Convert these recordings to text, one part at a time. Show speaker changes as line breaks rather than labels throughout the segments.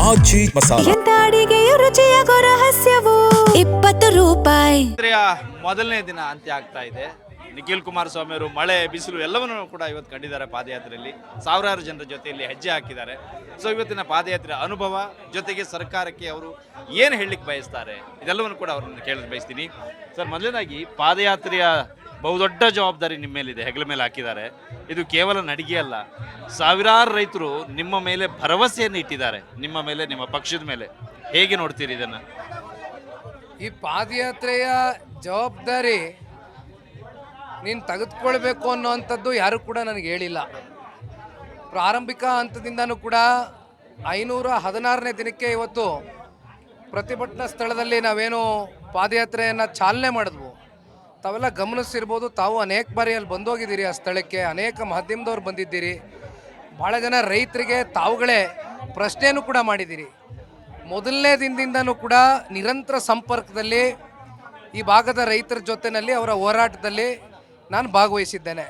ಆಚಿ ಮಸಾಲ.
ಎಂತ ಅಡಿಗೆಯ ರುಚಿಯಾಗೋ ರಹಸ್ಯವು 20 ರೂಪಾಯಿ.
ಮೊದಲನೇ ದಿನ ಅಂತ್ಯ ಆಗ್ತಾ ಇದೆ. ನಿಖಿಲ್ ಕುಮಾರಸ್ವಾಮಿ ಅವರು ಮಳೆ ಬಿಸಿಲು ಎಲ್ಲವನ್ನೂ ಕೂಡ ಇವತ್ತು ಕಂಡಿದ್ದಾರೆ. ಪಾದಯಾತ್ರೆಯಲ್ಲಿ ಸಾವಿರಾರು ಜನರ ಜೊತೆಯಲ್ಲಿ ಹೆಜ್ಜೆ ಹಾಕಿದ್ದಾರೆ. ಸೊ ಇವತ್ತಿನ ಪಾದಯಾತ್ರೆ ಅನುಭವ ಜೊತೆಗೆ ಸರ್ಕಾರಕ್ಕೆ ಅವರು ಏನು ಹೇಳಲಿಕ್ಕೆ ಬಯಸ್ತಾರೆ ಇದೆಲ್ಲವನ್ನು ಕೂಡ ಅವರನ್ನು ಕೇಳಲು ಬಯಸ್ತೀನಿ. ಸರ್, ಮೊದಲನೇದಾಗಿ ಪಾದಯಾತ್ರೆಯ ಬಹುದೊಡ್ಡ ಜವಾಬ್ದಾರಿ ನಿಮ್ಮ ಮೇಲಿದೆ, ಹೆಗಲ ಮೇಲೆ ಹಾಕಿದ್ದಾರೆ. ಇದು ಕೇವಲ ನಡಿಗೆ ಅಲ್ಲ, ಸಾವಿರಾರು ರೈತರು ನಿಮ್ಮ ಮೇಲೆ ಭರವಸೆಯನ್ನು ಇಟ್ಟಿದ್ದಾರೆ, ನಿಮ್ಮ ಮೇಲೆ, ನಿಮ್ಮ ಪಕ್ಷದ ಮೇಲೆ. ಹೇಗೆ ನೋಡ್ತೀರಿ ಇದನ್ನು?
ಈ ಪಾದಯಾತ್ರೆಯ ಜವಾಬ್ದಾರಿ ನೀನು ತೆಗೆದುಕೊಳ್ಬೇಕು ಅನ್ನೋವಂಥದ್ದು ಯಾರು ಕೂಡ ನನಗೆ ಹೇಳಿಲ್ಲ. ಪ್ರಾರಂಭಿಕ ಹಂತದಿಂದನೂ ಕೂಡ 516ನೇ ದಿನಕ್ಕೆ ಇವತ್ತು ಪ್ರತಿಭಟನಾ ಸ್ಥಳದಲ್ಲಿ ನಾವೇನು ಪಾದಯಾತ್ರೆಯನ್ನು ಚಾಲನೆ ಮಾಡಿದ್ವು, ತಾವೆಲ್ಲ ಗಮನಿಸಿರ್ಬೋದು. ತಾವು ಅನೇಕ ಬಾರಿ ಅಲ್ಲಿ ಬಂದೋಗಿದ್ದೀರಿ, ಆ ಸ್ಥಳಕ್ಕೆ ಅನೇಕ ಮಾಧ್ಯಮದವ್ರು ಬಂದಿದ್ದೀರಿ. ಭಾಳ ಜನ ರೈತರಿಗೆ ತಾವುಗಳೇ ಪ್ರಶ್ನೆಯೂ ಕೂಡ ಮಾಡಿದ್ದೀರಿ. ಮೊದಲನೇ ದಿನದಿಂದನೂ ಕೂಡ ನಿರಂತರ ಸಂಪರ್ಕದಲ್ಲಿ ಈ ಭಾಗದ ರೈತರ ಜೊತೆಯಲ್ಲಿ ಅವರ ಹೋರಾಟದಲ್ಲಿ ನಾನು ಭಾಗವಹಿಸಿದ್ದೇನೆ.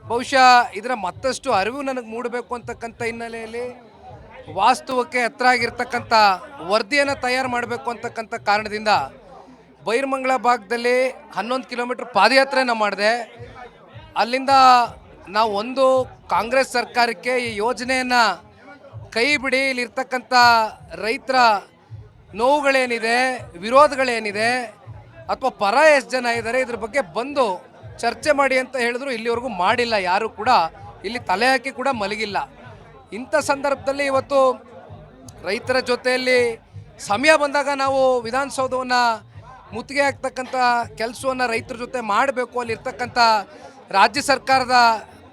ಬಹುಶಃ ಇದರ ಮತ್ತಷ್ಟು ಅರಿವು ನನಗೆ ಮೂಡಬೇಕು ಅಂತಕ್ಕಂಥ ಹಿನ್ನೆಲೆಯಲ್ಲಿ ವಾಸ್ತವಕ್ಕೆ ಹತ್ರ ಆಗಿರ್ತಕ್ಕಂಥ ವರದಿಯನ್ನು ತಯಾರು ಮಾಡಬೇಕು ಅಂತಕ್ಕಂಥ ಕಾರಣದಿಂದ ಬೈರಮಂಗಲ ಭಾಗದಲ್ಲಿ 11 ಕಿಲೋಮೀಟ್ರ್ ಪಾದಯಾತ್ರೆನ ಮಾಡಿದೆ. ಅಲ್ಲಿಂದ ನಾವು ಒಂದು ಕಾಂಗ್ರೆಸ್ ಸರ್ಕಾರಕ್ಕೆ ಈ ಯೋಜನೆಯನ್ನು ಕೈ ಬಿಡಿ, ಇಲ್ಲಿರ್ತಕ್ಕಂಥ ರೈತರ ನೋವುಗಳೇನಿದೆ, ವಿರೋಧಗಳೇನಿದೆ, ಅಥವಾ ಪರ ಎಷ್ಟು ಜನ ಇದ್ದಾರೆ ಇದ್ರ ಬಗ್ಗೆ ಬಂದು ಚರ್ಚೆ ಮಾಡಿ ಅಂತ ಹೇಳಿದ್ರು. ಇಲ್ಲಿವರೆಗೂ ಮಾಡಿಲ್ಲ, ಯಾರು ಕೂಡ ಇಲ್ಲಿ ತಲೆ ಹಾಕಿ ಕೂಡ ಮಲಗಿಲ್ಲ. ಇಂಥ ಸಂದರ್ಭದಲ್ಲಿ ಇವತ್ತು ರೈತರ ಜೊತೆಯಲ್ಲಿ ಸಮಯ ಬಂದಾಗ ನಾವು ವಿಧಾನಸೌಧವನ್ನು ಮುತ್ತಿಗೆ ಹಾಕ್ತಕ್ಕಂಥ ಕೆಲಸವನ್ನು ರೈತರ ಜೊತೆ ಮಾಡಬೇಕು. ಅಲ್ಲಿರ್ತಕ್ಕಂಥ ರಾಜ್ಯ ಸರ್ಕಾರದ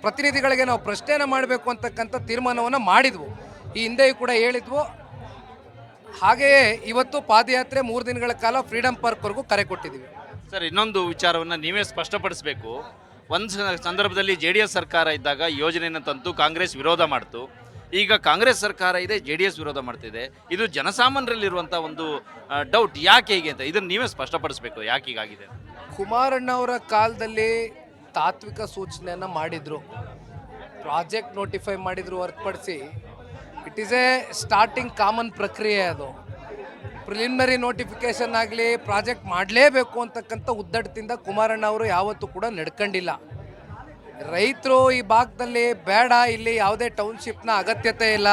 ಪ್ರತಿನಿಧಿಗಳಿಗೆ ನಾವು ಪ್ರಶ್ನೆಯನ್ನು ಮಾಡಬೇಕು ಅಂತಕ್ಕಂಥ ತೀರ್ಮಾನವನ್ನು ಮಾಡಿದ್ವು. ಈ ಹಿಂದೆಯೂ ಕೂಡ ಹೇಳಿದ್ವು. ಹಾಗೆಯೇ ಇವತ್ತು ಪಾದಯಾತ್ರೆ 3 ದಿನಗಳ ಕಾಲ ಫ್ರೀಡಮ್ ಪಾರ್ಕ್ವರೆಗೂ ಕರೆ ಕೊಟ್ಟಿದ್ದೀವಿ.
ಸರ್, ಇನ್ನೊಂದು ವಿಚಾರವನ್ನು ನೀವೇ ಸ್ಪಷ್ಟಪಡಿಸಬೇಕು. ಒಂದು ಸಂದರ್ಭದಲ್ಲಿ JDS ಸರ್ಕಾರ ಇದ್ದಾಗ ಯೋಜನೆಯನ್ನು ತಂದು ಕಾಂಗ್ರೆಸ್ ವಿರೋಧ ಮಾಡ್ತು. ಈಗ ಕಾಂಗ್ರೆಸ್ ಸರ್ಕಾರ ಇದೆ, JDS ವಿರೋಧ ಮಾಡ್ತಿದೆ. ಇದು ಜನಸಾಮಾನ್ಯರಲ್ಲಿರುವಂಥ ಒಂದು ಡೌಟ್, ಯಾಕೆ ಹೀಗೆ ಅಂತ ಇದನ್ನು ನೀವೇ ಸ್ಪಷ್ಟಪಡಿಸಬೇಕು, ಯಾಕೆ ಹೀಗಾಗಿದೆ?
ಕುಮಾರಣ್ಣ ಅವರ ಕಾಲದಲ್ಲಿ ತಾತ್ವಿಕ ಸೂಚನೆಯನ್ನು ಮಾಡಿದರು, ಪ್ರಾಜೆಕ್ಟ್ ನೋಟಿಫೈ ಮಾಡಿದರು ಹೊರತುಪಡಿಸಿ it is A starting common ಪ್ರಕ್ರಿಯೆ. ಅದು ಪ್ರಿಲಿಮಿನರಿ ನೋಟಿಫಿಕೇಷನ್ ಆಗಲಿ ಪ್ರಾಜೆಕ್ಟ್ ಮಾಡಲೇಬೇಕು ಅಂತಕ್ಕಂಥ ಉದ್ದಟದಿಂದ ಕುಮಾರಣ್ಣ ಅವರು ಯಾವತ್ತೂ ಕೂಡ ನಡ್ಕೊಂಡಿಲ್ಲ. ರೈತರು ಈ ಭಾಗದಲ್ಲಿ ಬೇಡ, ಇಲ್ಲಿ ಯಾವುದೇ ಟೌನ್ಶಿಪ್ನ ಅಗತ್ಯತೆ ಇಲ್ಲ,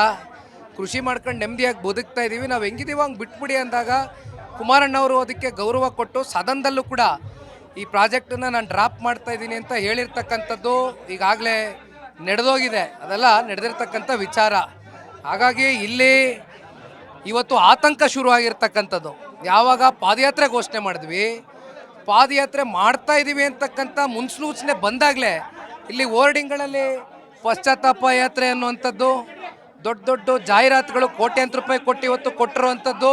ಕೃಷಿ ಮಾಡ್ಕೊಂಡು ನೆಮ್ಮದಿಯಾಗಿ ಬದುಕ್ತಾ ಇದ್ದೀವಿ, ನಾವು ಹೆಂಗಿದ್ದೀವಿ ಹಂಗೆ ಬಿಟ್ಬಿಡಿ ಅಂದಾಗ ಕುಮಾರಣ್ಣವರು ಅದಕ್ಕೆ ಗೌರವ ಕೊಟ್ಟು ಸದನದಲ್ಲೂ ಕೂಡ ಈ ಪ್ರಾಜೆಕ್ಟನ್ನು ನಾನು ಡ್ರಾಪ್ ಮಾಡ್ತಾ ಇದ್ದೀನಿ ಅಂತ ಹೇಳಿರ್ತಕ್ಕಂಥದ್ದು ಈಗಾಗಲೇ ನಡೆದೋಗಿದೆ. ಅದೆಲ್ಲ ನಡೆದಿರ್ತಕ್ಕಂಥ ವಿಚಾರ. ಹಾಗಾಗಿ ಇಲ್ಲಿ ಇವತ್ತು ಆತಂಕ ಶುರುವಾಗಿರ್ತಕ್ಕಂಥದ್ದು. ಯಾವಾಗ ಪಾದಯಾತ್ರೆ ಘೋಷಣೆ ಮಾಡಿದ್ವಿ, ಪಾದಯಾತ್ರೆ ಮಾಡ್ತಾ ಇದ್ದೀವಿ ಅಂತಕ್ಕಂಥ ಮುನ್ಸೂಚನೆ ಬಂದಾಗಲೇ ಇಲ್ಲಿ ಹೋರ್ಡಿಂಗ್ಗಳಲ್ಲಿ ಪಶ್ಚಾತ್ತಾಪ ಯಾತ್ರೆ ಅನ್ನುವಂಥದ್ದು, ದೊಡ್ಡ ದೊಡ್ಡ ಜಾಹೀರಾತುಗಳು ಕೋಟ್ಯಾಂತರ ರೂಪಾಯಿ ಕೊಟ್ಟು ಇವತ್ತು ಕೊಟ್ಟಿರುವಂಥದ್ದು,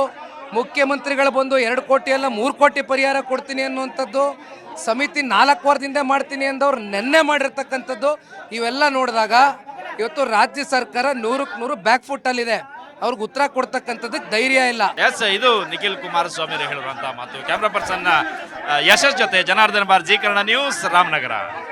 ಮುಖ್ಯಮಂತ್ರಿಗಳು ಬಂದು 2 ಕೋಟಿ ಅಲ್ಲ 3 ಕೋಟಿ ಪರಿಹಾರ ಕೊಡ್ತೀನಿ ಅನ್ನುವಂಥದ್ದು, ಸಮಿತಿ 4 ವಾರದಿಂದ ಮಾಡ್ತೀನಿ ಅಂದವ್ರು ನೆನ್ನೆ ಮಾಡಿರ್ತಕ್ಕಂಥದ್ದು, ಇವೆಲ್ಲ ನೋಡಿದಾಗ ಇವತ್ತು ರಾಜ್ಯ ಸರ್ಕಾರ 100ಕ್ಕೆ 100 ಬ್ಯಾಕ್ ಫುಟ್ಟಲ್ಲಿದೆ. ಅವ್ರಿಗೆ ಉತ್ತರ ಕೊಡ್ತಕ್ಕಂಥದ್ದಕ್ಕೆ ಧೈರ್ಯ ಇಲ್ಲ.
ಎಸ್, ಇದು ನಿಖಿಲ್ ಕುಮಾರಸ್ವಾಮಿ ಹೇಳುವಂತಹ ಮಾತು. ಕ್ಯಾಮ್ರಾ ಪರ್ಸನ್ ಯಶಸ್ ಜೊತೆ Janardhan bar, G Kannada news, Ramanagara.